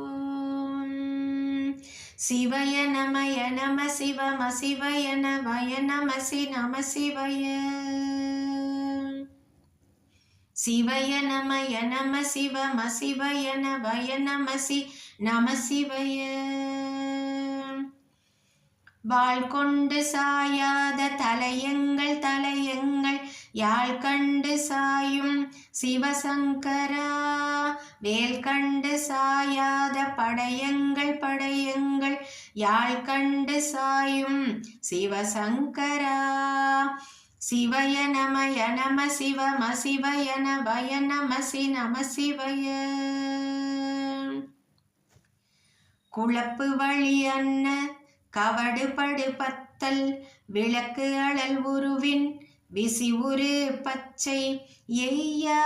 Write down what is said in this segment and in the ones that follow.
ஓம் சிவய நமய நம சிவம சிவய நவய நமசி நம சிவய சிவய நமய நம சிவம சிவய நவய நமசி நம சிவய வாள் கொண்டு சாயாத தலையங்கள் தலையங்கள் யாழ் கண்டு சாயும் சிவசங்கரா வேல் கண்டு சாயாத படையங்கள் படையங்கள் யாழ் கண்டு சாயும் சிவசங்கரா சிவய நமய நம சிவம சிவய நவய நமசி நம சிவய குழப்பு வழி அன்ன கவடுபடு பத்தல் விளக்கு அழல் உருவின் விசிவுரு பச்சை எய்யா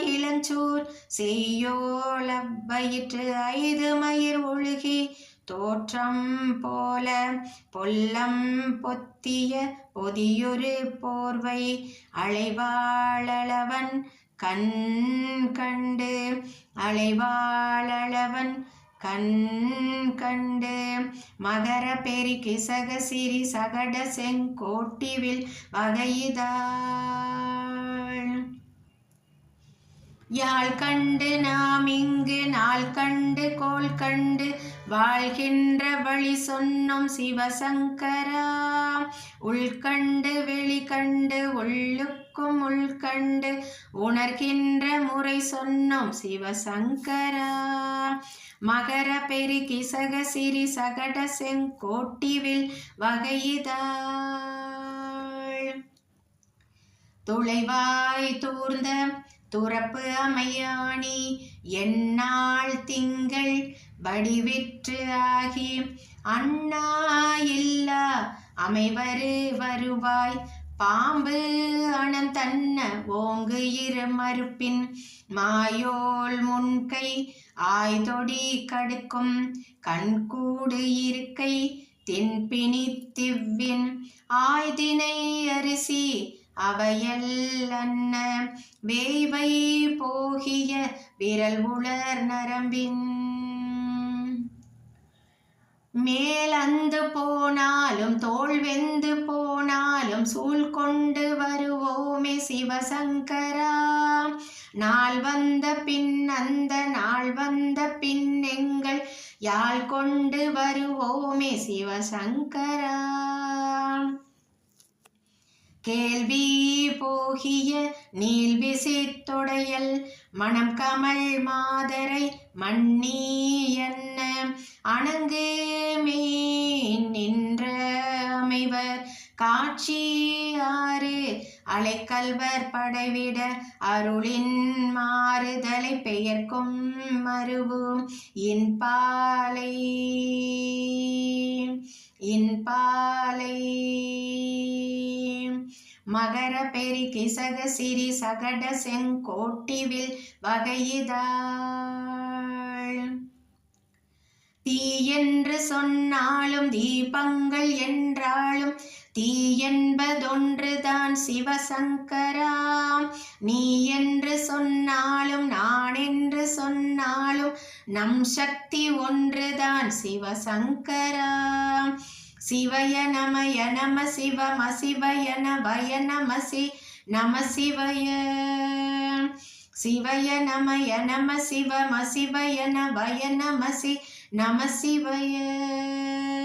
இளஞ்சூர் செய்யோளவயிற்று ஐது மயிர் ஒழுகி தோற்றம் போல பொல்லம் பொத்திய பொதியொரு போர்வை அலைவாளவன் கண் கண்டு அலைவாளவன் கண் கண்டு மகர பெரி கிசக சிறி சகட செங்கோட்டிவில் வகையிதாள் யாழ் கண்டு நாம் இங்கு நாள் கண்டு கோல் கண்டு வாழ்கின்ற வழி சொன்னோம் சிவசங்கரா உள்கண்டு வெளிக்கண்டு உள்ளுக்கும் உள்கண்டு உணர்கின்ற முறை சொன்னோம் சிவசங்கரா மகர பெரி கிசக சிறி சகட செங்கோட்டிவில் வகையிதாள் துளைவாய் தூர்ந்த துறப்பு அமையாணி எந்நாள் திங்கள் வடிவிற்று ஆகி அண்ணா இல்லா அமைவரு வருவாய் பாம்பு அணம் தன்ன ஓங்கு இரு மறுப்பின் மாயோல் முன்கை ஆய்தொடி கடுக்கும் கண்கூடு இருக்கை தென்பிணி திவ்வின் ஆய்தினை அரிசி அவையல்லன்ன வேய்வை போகிய விரல் உளர் நரம்பின் மேலந்து போனாலும் தோல் வெந்து போனாலும் சூழ் கொண்டு வருவோமே சிவசங்கரா நாள் வந்த பின் அந்த நாள் வந்த பின் எங்கள் யாழ் கொண்டு வருவோமே சிவசங்கரா கேள்வி போகிய நீள்விசித்தொடையல் மணம் கமல் மாதரை மண்ணி என்ன அணங்கு மீன் நின்ற அமைவர் காட்சி ஆறு அலைக்கல்வர் படைவிட அருளின் மாறுதலை பெயர்க்கும் மருவும் இன்பாலை இன்பாலை மகர பெரி கிசக சிறி சகட செங்கோட்டிவில் வகையிதாள் தீயென்று சொன்னாலும் தீபங்கள் என்றாலும் தீயென்பதொன்றுதான் சிவசங்கரா நீ என்று சொன்னாலும் நான் என்று சொன்னாலும் நம் சக்தி ஒன்றுதான் சிவசங்கரா சிவய நமய நம சிவம சிவய நவய நமசி நம சிவய சிவய நமய நம சிவம சிவய நவய நமசி நம சிவய